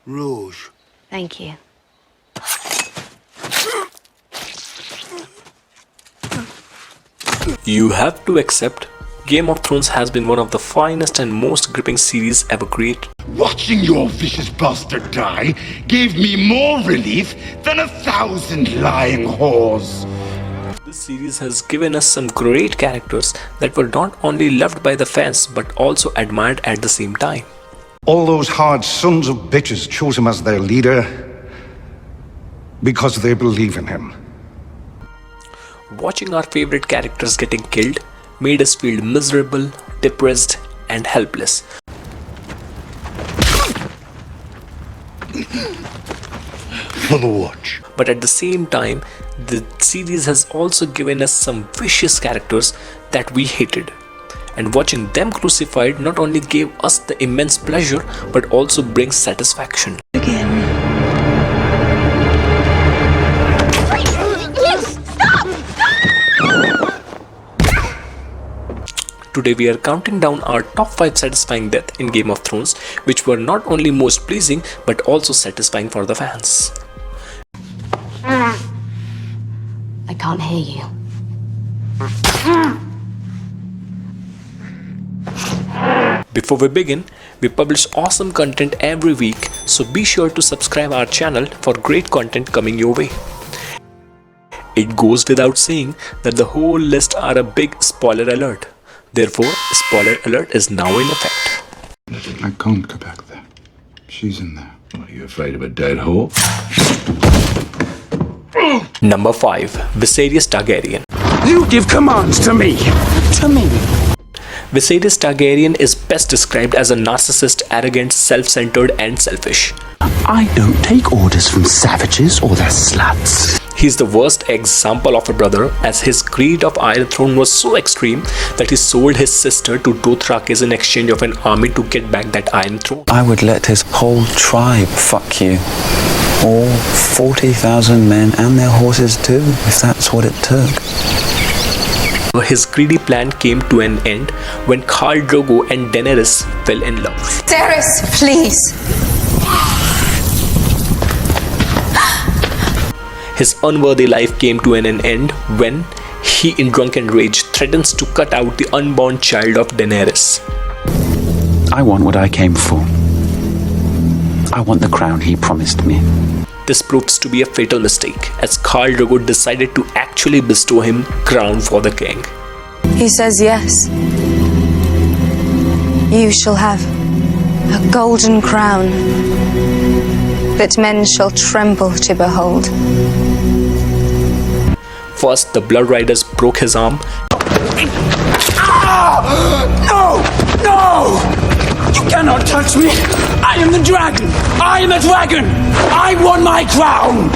Rouge. Thank you. You have to accept, Game of Thrones has been one of the finest and most gripping series ever created. Watching your vicious bastard die gave me more relief than 1,000 lying whores. This series has given us some great characters that were not only loved by the fans but also admired at the same time. All those hard sons of bitches chose him as their leader because they believe in him. Watching our favorite characters getting killed made us feel miserable, depressed, and helpless. For the watch. But at the same time, the series has also given us some vicious characters that we hated. And watching them crucified not only gave us the immense pleasure but also brings satisfaction. Today we are counting down our top 5 satisfying deaths in Game of Thrones, which were not only most pleasing but also satisfying for the fans. I can't hear you. Before we begin, we publish awesome content every week, so be sure to subscribe our channel for great content coming your way. It goes without saying that the whole list are a big spoiler alert. Therefore, spoiler alert is now in effect. I can't go back there. She's in there. Are you afraid of a dead whore? Number 5. Viserys Targaryen. You give commands to me! To me! Viserys Targaryen is best described as a narcissist, arrogant, self-centered and selfish. I don't take orders from savages or their sluts. He is the worst example of a brother, as his greed of Iron Throne was so extreme that he sold his sister to Dothrakis in exchange of an army to get back that Iron Throne. I would let his whole tribe fuck you. All 40,000 men and their horses too, if that's what it took. His greedy plan came to an end when Khal Drogo and Daenerys fell in love. Daenerys, please. His unworthy life came to an end when he, in drunken rage, threatens to cut out the unborn child of Daenerys. I want what I came for. I want the crown he promised me. This proves to be a fatal mistake, as Khal Drogo decided to actually bestow him crown for the king. He says yes. You shall have a golden crown that men shall tremble to behold. First, the Blood Riders broke his arm. No! No! You cannot touch me! I am the dragon! I am the dragon! I want my crown!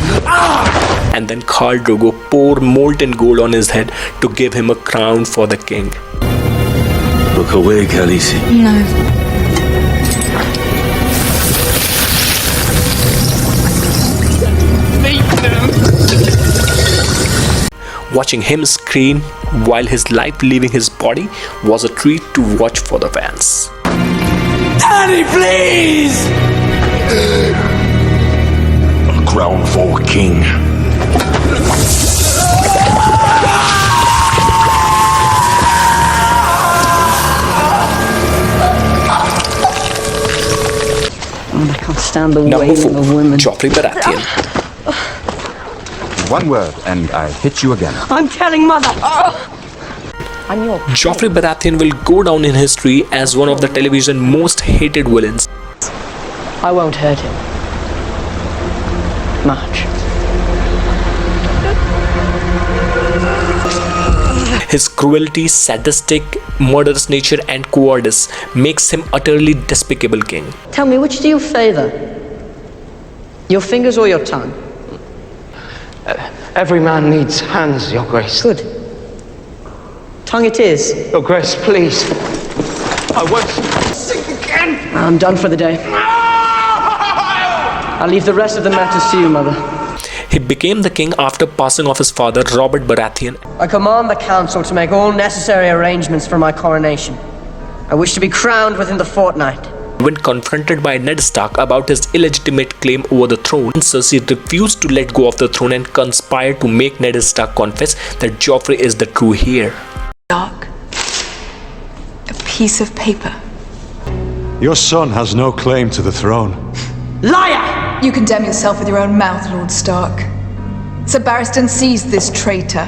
And then Khal Drogo poured molten gold on his head to give him a crown for the king. Look away, Khaleesi. No. Watching him scream while his life leaving his body was a treat to watch for the fans. Daddy, please! A crown for a king. I can't stand the Number wailing 4. of women. Joffrey Baratheon. One word and I hit you again. I'm telling Mother! I'm your... Joffrey Baratheon will go down in history as one of the television's most hated villains. I won't hurt him. Much. His cruelty, sadistic, murderous nature and cowardice makes him utterly despicable king. Tell me, which do you favor? Your fingers or your tongue? Every man needs hands, Your Grace. Good. Tongue it is. Your Grace, please. I won't sink again. I'm done for the day. I'll leave the rest of the matters to you, Mother. He became the king after passing off his father, Robert Baratheon. I command the council to make all necessary arrangements for my coronation. I wish to be crowned within the fortnight. when confronted by Ned Stark about his illegitimate claim over the throne, Cersei refused to let go of the throne and conspired to make Ned Stark confess that Joffrey is the true heir. Stark, a piece of paper. Your son has no claim to the throne. Liar! You condemn yourself with your own mouth, Lord Stark. Sir Barristan seized this traitor.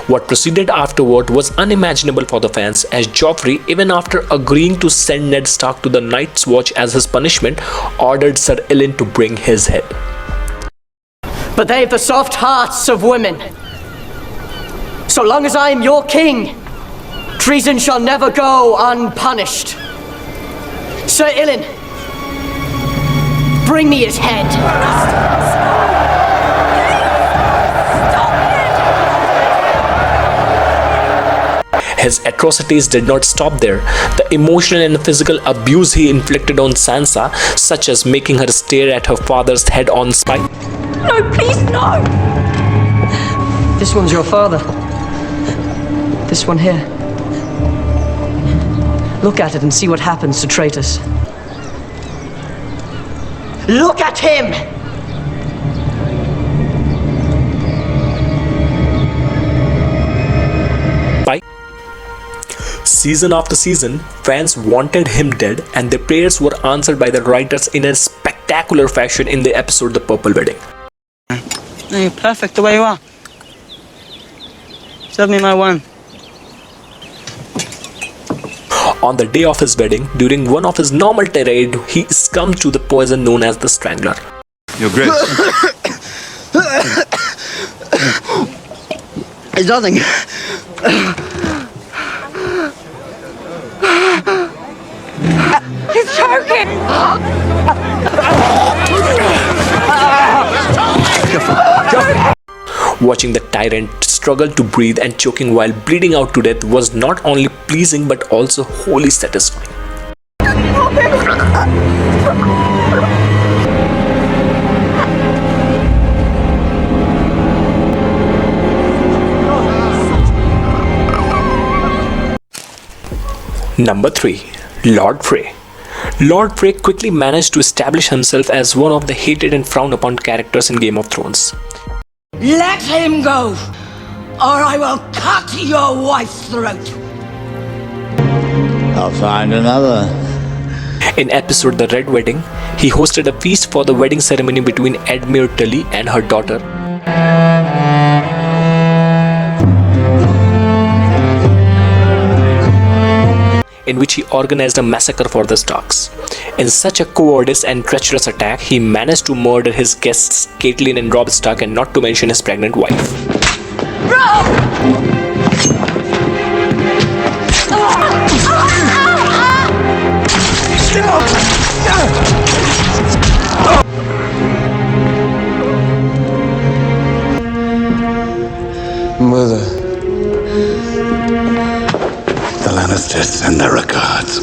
What proceeded afterward was unimaginable for the fans, as Joffrey, even after agreeing to send Ned Stark to the Night's Watch as his punishment, ordered Sir Ilyn to bring his head. But they've the soft hearts of women. So long as I am your king, treason shall never go unpunished. Sir Ilyn, bring me his head. His atrocities did not stop there. The emotional and physical abuse he inflicted on Sansa, such as making her stare at her father's head on spike. No, please, no! This one's your father. This one here. Look at it and see what happens to traitors. Look at him! Season after season, fans wanted him dead, and their prayers were answered by the writers in a spectacular fashion in the episode The Purple Wedding. No, you're perfect the way you are. Serve me my wine. On the day of his wedding, during one of his normal tirade, he succumbed to the poison known as the Strangler. Your Grace. It's nothing. He's choking! Watching the tyrant struggle to breathe and choking while bleeding out to death was not only pleasing but also wholly satisfying. Number 3. Lord Frey. Lord Frey quickly managed to establish himself as one of the hated and frowned upon characters in Game of Thrones. Let him go, or I will cut your wife's throat. I'll find another. In episode The Red Wedding, he hosted a feast for the wedding ceremony between Edmure Tully and her daughter. In which he organized a massacre for the Starks. In such a cowardice and treacherous attack, he managed to murder his guests Catelyn and Robb Stark, and not to mention his pregnant wife. Mother. The Lannisters send their regards.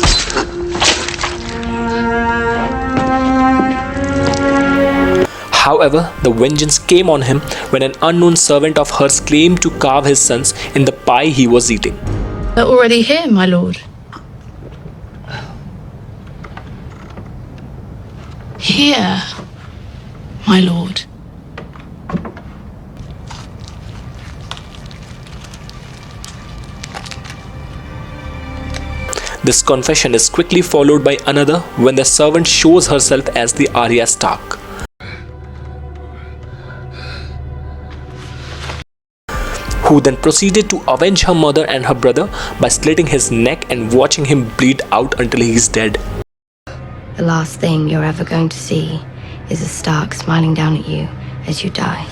However, the vengeance came on him when an unknown servant of hers claimed to carve his sons in the pie he was eating. They're already here, my lord. Here, my lord. This confession is quickly followed by another when the servant shows herself as the Arya Stark. Who then proceeded to avenge her mother and her brother by slitting his neck and watching him bleed out until he is dead. The last thing you're ever going to see is a Stark smiling down at you as you die.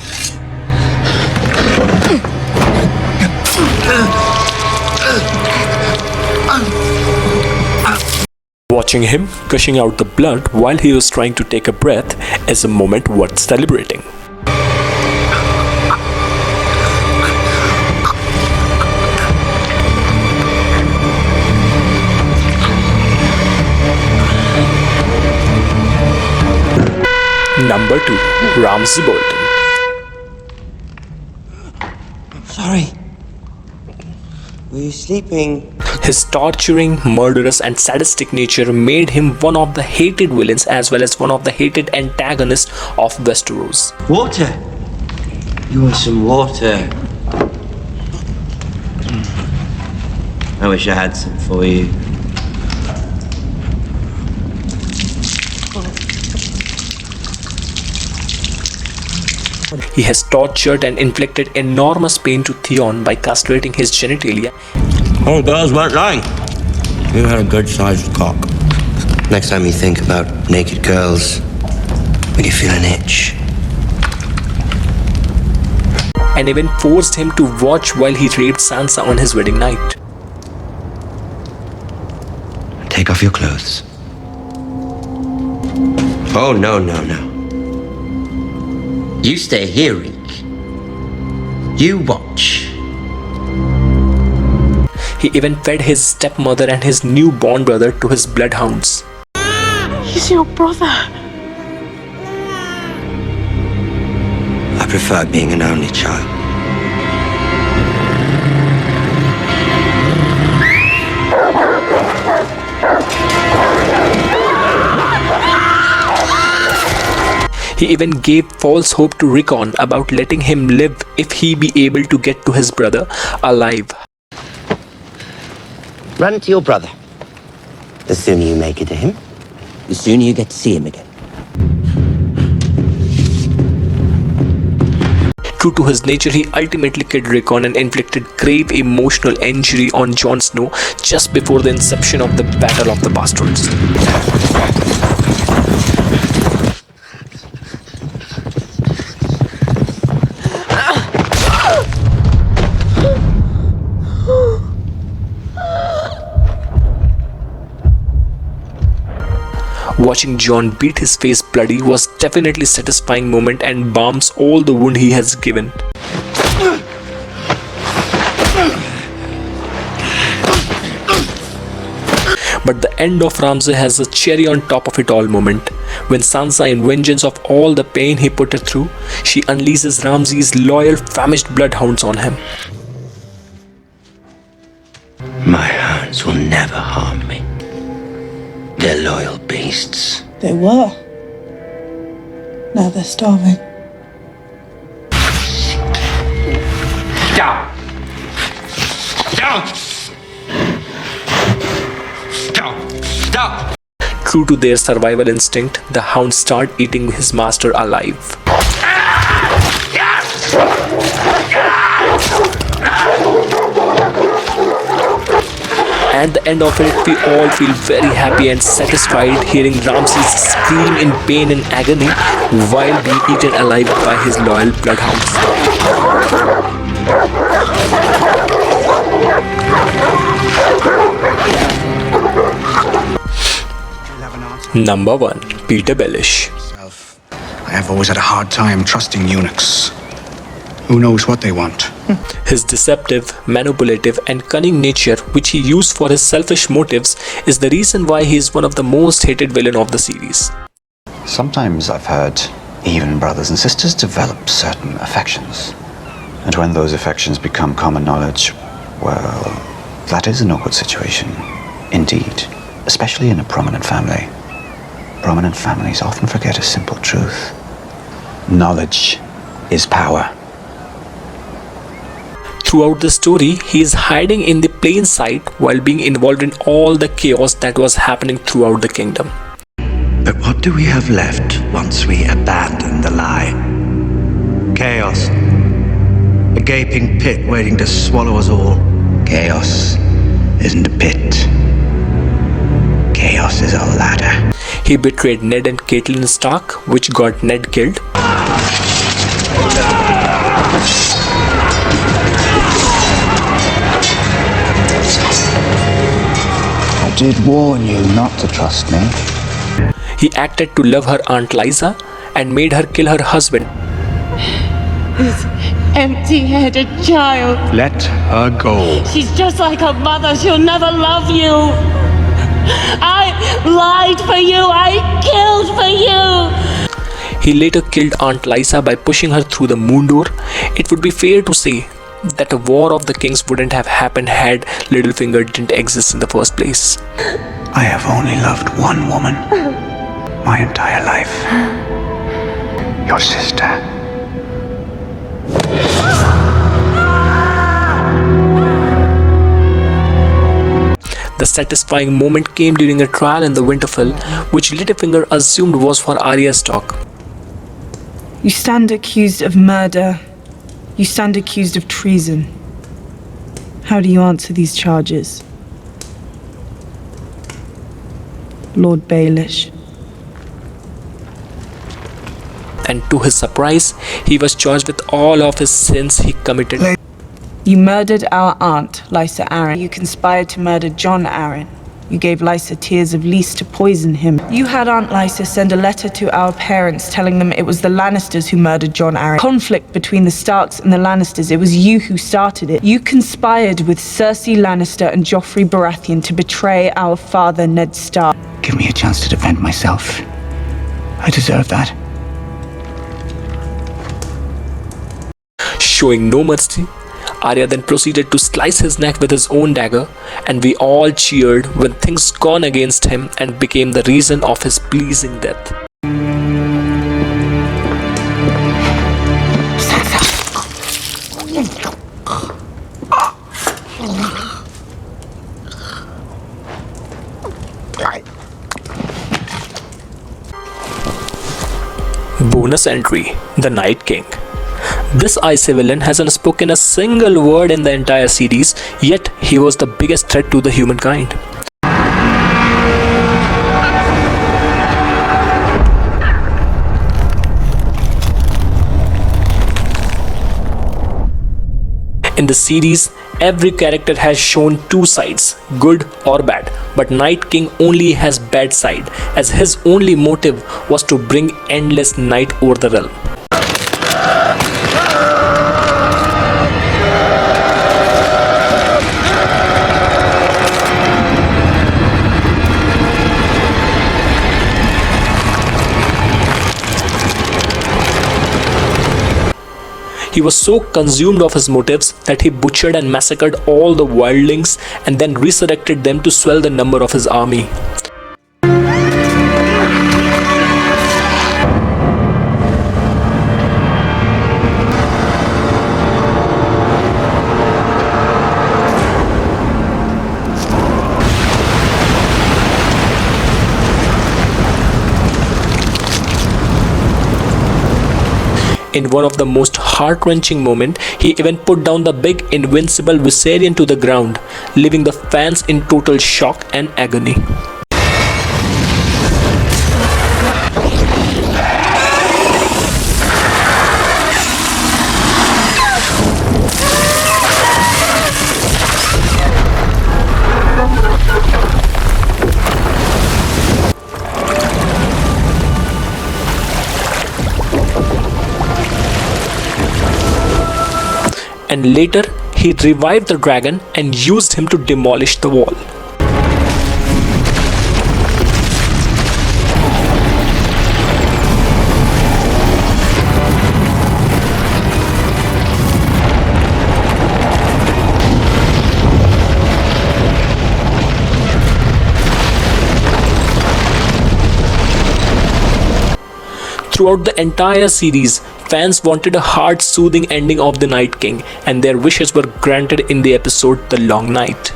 Watching him gushing out the blood while he was trying to take a breath is a moment worth celebrating. Number 2. Ramsay Bolton. Sorry. Were you sleeping? His torturing, murderous and sadistic nature made him one of the hated villains as well as one of the hated antagonists of Westeros. Water? You want some water? I wish I had some for you. He has tortured and inflicted enormous pain to Theon by castrating his genitalia. Oh, girls weren't lying. You had a good-sized cock. Next time you think about naked girls, when you feel an itch. And even forced him to watch while he raped Sansa on his wedding night. Take off your clothes. Oh, no. You stay here, Reek. You watch. He even fed his stepmother and his newborn brother to his bloodhounds. He's your brother. I prefer being an only child. He even gave false hope to Rickon about letting him live if he be able to get to his brother alive. Run to your brother. The sooner you make it to him, the sooner you get to see him again. True to his nature, he ultimately killed Rickon and inflicted grave emotional injury on Jon Snow just before the inception of the Battle of the Bastards. Watching Jon beat his face bloody was definitely a satisfying moment and balms all the wound he has given. But the end of Ramsay has a cherry on top of it all moment. When Sansa, in vengeance of all the pain he put her through, she unleashes Ramsay's loyal, famished bloodhounds on him. My hounds will never harm me. They're loyal beasts. They were. Now they're starving. Stop! Stop! Stop! Stop! True to their survival instinct, the hounds start eating his master alive. At the end of it, we all feel very happy and satisfied hearing Ramsay scream in pain and agony while being eaten alive by his loyal bloodhounds. Number 1. Peter Baelish. I have always had a hard time trusting eunuchs. Who knows what they want? His deceptive, manipulative and cunning nature, which he used for his selfish motives, is the reason why he is one of the most hated villain of the series. Sometimes I've heard even brothers and sisters develop certain affections. And when those affections become common knowledge, well, that is an awkward situation. Indeed, especially in a prominent family. Prominent families often forget a simple truth. Knowledge is power. Throughout the story, he is hiding in the plain sight while being involved in all the chaos that was happening throughout the kingdom. But what do we have left once we abandon the lie? Chaos. A gaping pit waiting to swallow us all. Chaos isn't a pit. Chaos is a ladder. He betrayed Ned and Catelyn Stark, which got Ned killed. I did warn you not to trust me. He acted to love her Aunt Lysa and made her kill her husband. This empty-headed child. Let her go. She's just like her mother. She'll never love you. I lied for you. I killed for you. He later killed Aunt Lysa by pushing her through the moon door. It would be fair to say that a war of the kings wouldn't have happened had Littlefinger didn't exist in the first place. I have only loved one woman my entire life. Your sister. The satisfying moment came during a trial in the Winterfell, which Littlefinger assumed was for Arya's talk. You stand accused of murder. You stand accused of treason. How do you answer these charges? Lord Baelish. And to his surprise, he was charged with all of his sins he committed. You murdered our aunt, Lysa Arryn. You conspired to murder Jon Arryn. You gave Lysa tears of Lys to poison him. You had Aunt Lysa send a letter to our parents telling them it was the Lannisters who murdered Jon Arryn. Conflict between the Starks and the Lannisters, it was you who started it. You conspired with Cersei Lannister and Joffrey Baratheon to betray our father, Ned Stark. Give me a chance to defend myself. I deserve that. Showing no mercy, Arya then proceeded to slice his neck with his own dagger, and we all cheered when things gone against him and became the reason of his pleasing death. Bonus entry: The Night King. This icy villain hasn't spoken a single word in the entire series, yet he was the biggest threat to the humankind. In the series, every character has shown two sides, good or bad, but Night King only has bad side, as his only motive was to bring endless night over the realm. He was so consumed of his motives that he butchered and massacred all the wildlings and then resurrected them to swell the number of his army. In one of the most heart-wrenching moments, he even put down the big invincible Viserion to the ground, leaving the fans in total shock and agony. And later, he revived the dragon and used him to demolish the wall. Throughout the entire series, fans wanted a heart-soothing ending of the Night King, and their wishes were granted in the episode The Long Night.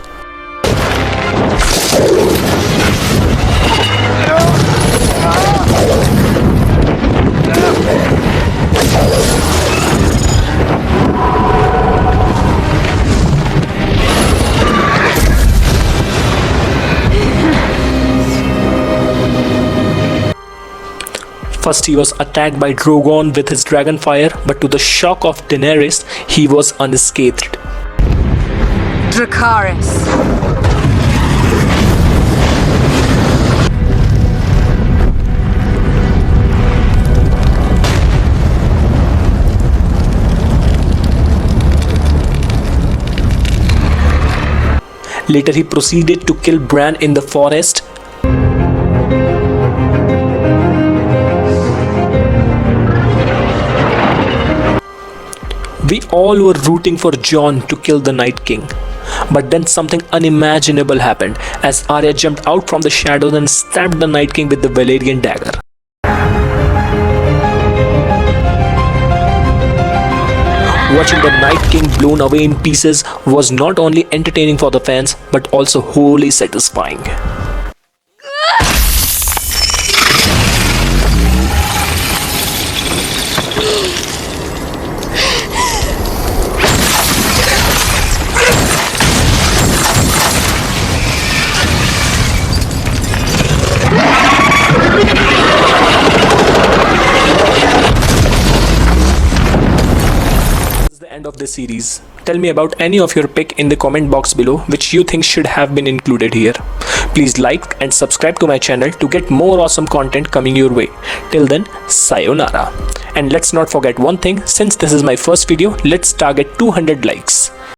First he was attacked by Drogon with his dragon fire, but to the shock of Daenerys, he was unscathed. Dracarys. Later he proceeded to kill Bran in the forest. We all were rooting for Jon to kill the Night King. But then something unimaginable happened as Arya jumped out from the shadows and stabbed the Night King with the Valyrian dagger. Watching the Night King blown away in pieces was not only entertaining for the fans but also wholly satisfying. End of this series. Tell me about any of your pick in the comment box below which you think should have been included here. Please like and subscribe to my channel to get more awesome content coming your way. Till then, sayonara. And let's not forget one thing, since this is my first video, let's target 200 likes.